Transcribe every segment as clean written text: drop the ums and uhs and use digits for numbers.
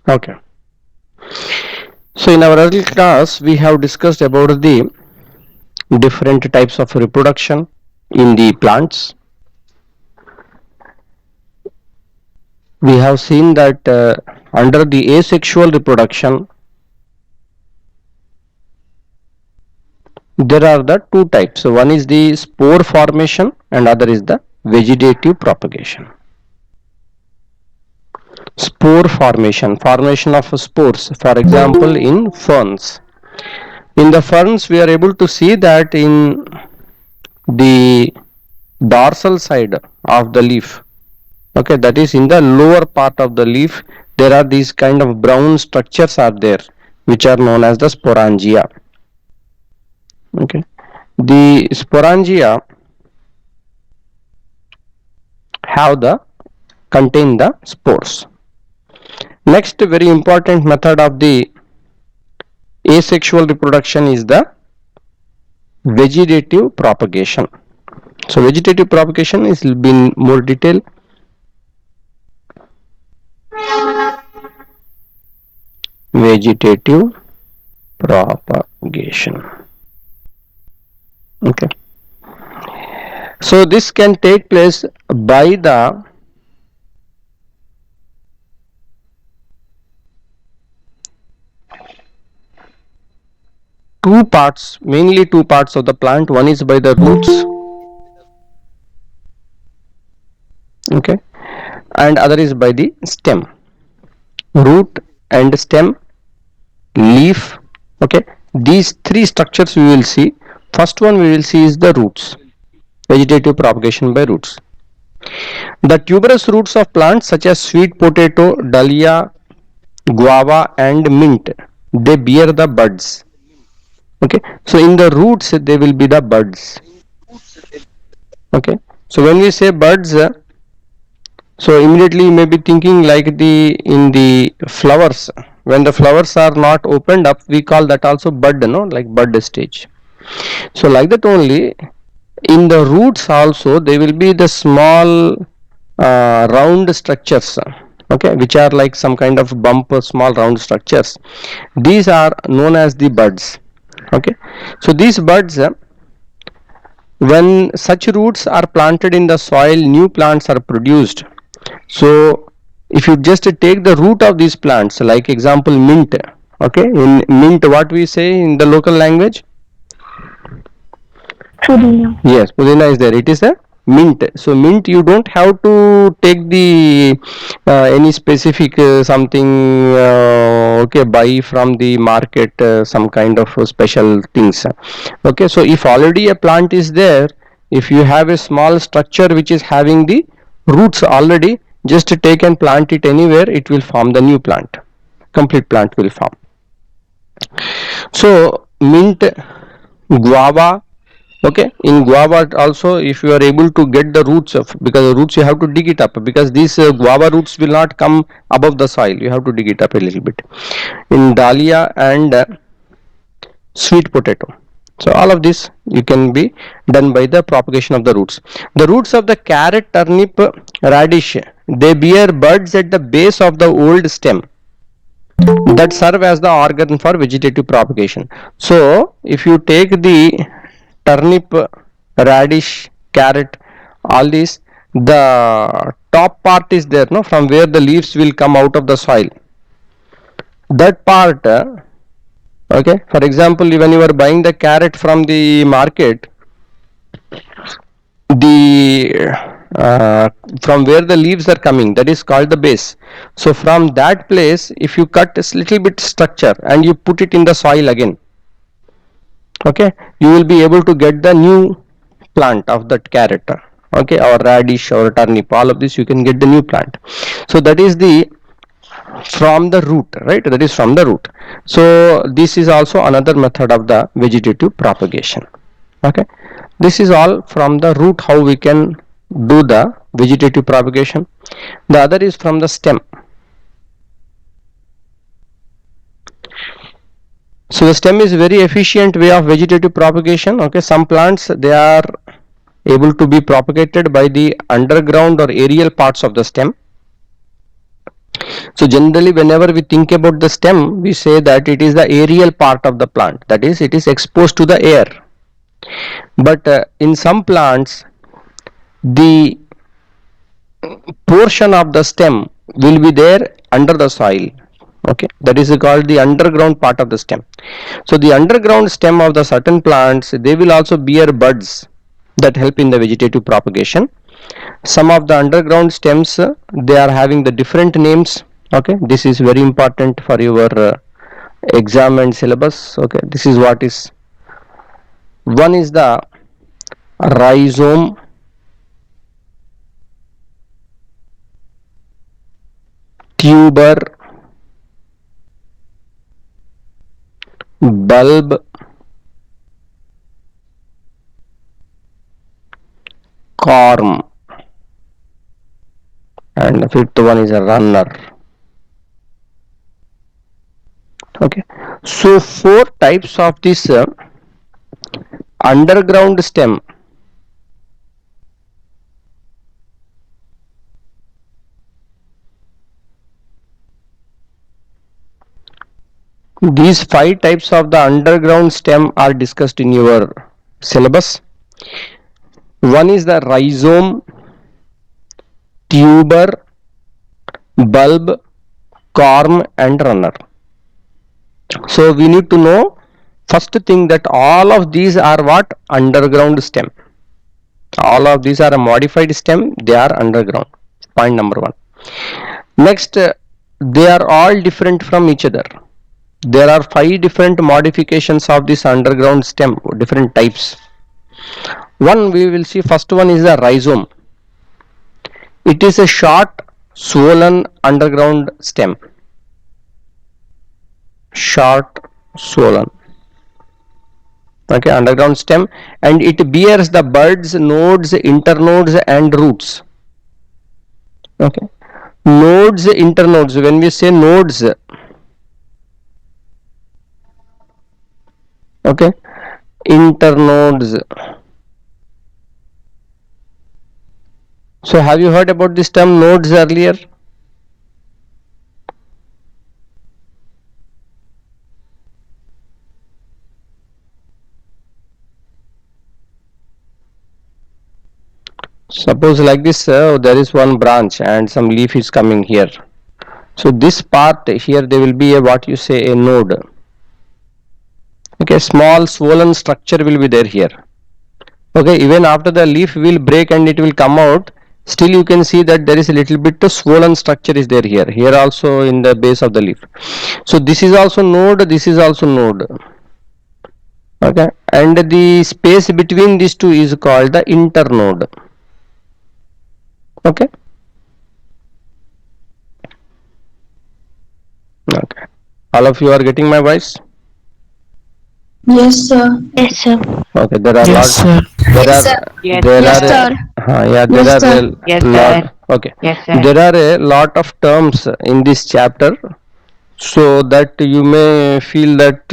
Okay. So in our early class, we have discussed about the different types of reproduction in the plants. We have seen that under the asexual reproduction, there are the two types. So one is the spore formation and other is the vegetative propagation. Spore formation of spores, for example in ferns. In the ferns, we are able to see that in the dorsal side of the leaf, okay, that is in the lower part of the leaf, there are these kind of brown structures are there, which are known as the sporangia. Okay, the sporangia have the contain the spores. Next very important method of the asexual reproduction is the vegetative propagation. So vegetative propagation is been more detail. Vegetative propagation. Okay, so this can take place by the two parts, mainly two parts of the plant. One is by the roots, okay, and other is by the stem. Root and stem, leaf, okay, these three structures we will see. First one we will see is the roots, vegetative propagation by roots. The tuberous roots of plants such as sweet potato, dahlia, guava and mint, they bear the buds. Okay, so in the roots they will be the buds. Okay, so when we say buds, so immediately you may be thinking like the in the flowers, when the flowers are not opened up, we call that also bud, no, like bud stage. So like that only in the roots also they will be the small round structures, okay, which are like some kind of bump, small round structures. These are known as the buds. Okay, so these buds, when such roots are planted in the soil, new plants are produced. So if you just take the root of these plants, like example mint, okay, in mint what we say in the local language? Pudina. Yes, pudina is there. It is a mint. So mint, you don't have to take the any specific something, okay, buy from the market some kind of special things. Okay, so if already a plant is there, if you have a small structure which is having the roots already, just take and plant it anywhere, it will form the new plant. Complete plant will form. So mint, guava, okay, in guava also if you are able to get the roots of, because the roots you have to dig it up, because these guava roots will not come above the soil, you have to dig it up a little bit. In dahlia and sweet potato, so all of this you can be done by the propagation of the roots. The roots of the carrot, turnip, radish, they bear buds at the base of the old stem that serve as the organ for vegetative propagation. So if you take the turnip, radish, carrot, all these, the top part is there, no, from where the leaves will come out of the soil. That part, okay, for example, when you are buying the carrot from the market, the from where the leaves are coming, that is called the base. So from that place, if you cut a little bit structure and you put it in the soil again, okay, you will be able to get the new plant of that carrot, okay, or radish or turnip, all of this you can get the new plant. So that is the from the root, right, that is from the root. So this is also another method of the vegetative propagation. Okay, this is all from the root how we can do the vegetative propagation. The other is from the stem. So the stem is very efficient way of vegetative propagation. Okay, some plants they are able to be propagated by the underground or aerial parts of the stem. So generally whenever we think about the stem, we say that it is the aerial part of the plant, that is it is exposed to the air. But in some plants the portion of the stem will be there under the soil. Okay, that is called the underground part of the stem. So the underground stem of the certain plants, they will also bear buds that help in the vegetative propagation. Some of the underground stems, they are having the different names. Okay, this is very important for your exam and syllabus. Okay, this is what is. One is the rhizome, tuber, bulb, corm, and the fifth one is a runner. Okay, so four types of this underground stem. These five types of the underground stem are discussed in your syllabus. One is the rhizome, tuber, bulb, corm, and runner. So we need to know first thing that all of these are what? Underground stem. All of these are a modified stem, they are underground. Point number one. Next, they are all different from each other. There are five different modifications of this underground stem, different types. One we will see, first one is the rhizome. It is a short, swollen underground stem. Short, swollen. Okay, underground stem, and it bears the buds, nodes, internodes, and roots. Okay, nodes, internodes. When we say nodes, okay, internodes. So have you heard about this term nodes earlier? Suppose like this, there is one branch and some leaf is coming here. So this part here, there will be a what you say a node. Okay, small swollen structure will be there here. Okay, even after the leaf will break and it will come out, still you can see that there is a little bit of swollen structure is there here. Here also in the base of the leaf. So this is also node, this is also node. Okay, and the space between these two is called the internode. Okay. Okay. All of you are getting my voice? Yes, sir. Yes, sir. Okay. There are Yes, sir. there Yes, are sir. Yes, there Yes, are sir. yeah, there Yes, are sir. a Yes, lot. sir. Okay. Yes, sir. There are a lot of terms in this chapter, so that you may feel that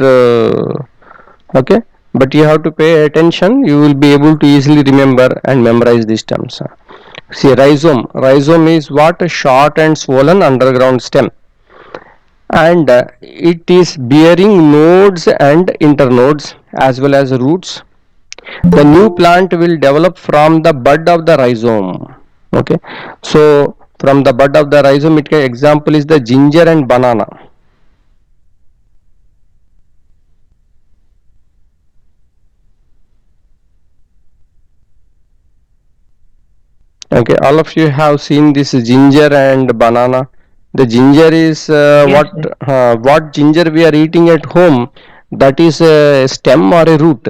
okay, but you have to pay attention. You will be able to easily remember and memorize these terms. See, rhizome. Rhizome is what? A short and swollen underground stem, and it is bearing nodes and internodes as well as roots. The new plant will develop from the bud of the rhizome. Okay, so from the bud of the rhizome, it can example is the ginger and banana. Okay, all of you have seen this ginger and banana. The ginger is Yes, what sir. what ginger we are eating at home. That is a stem or a root.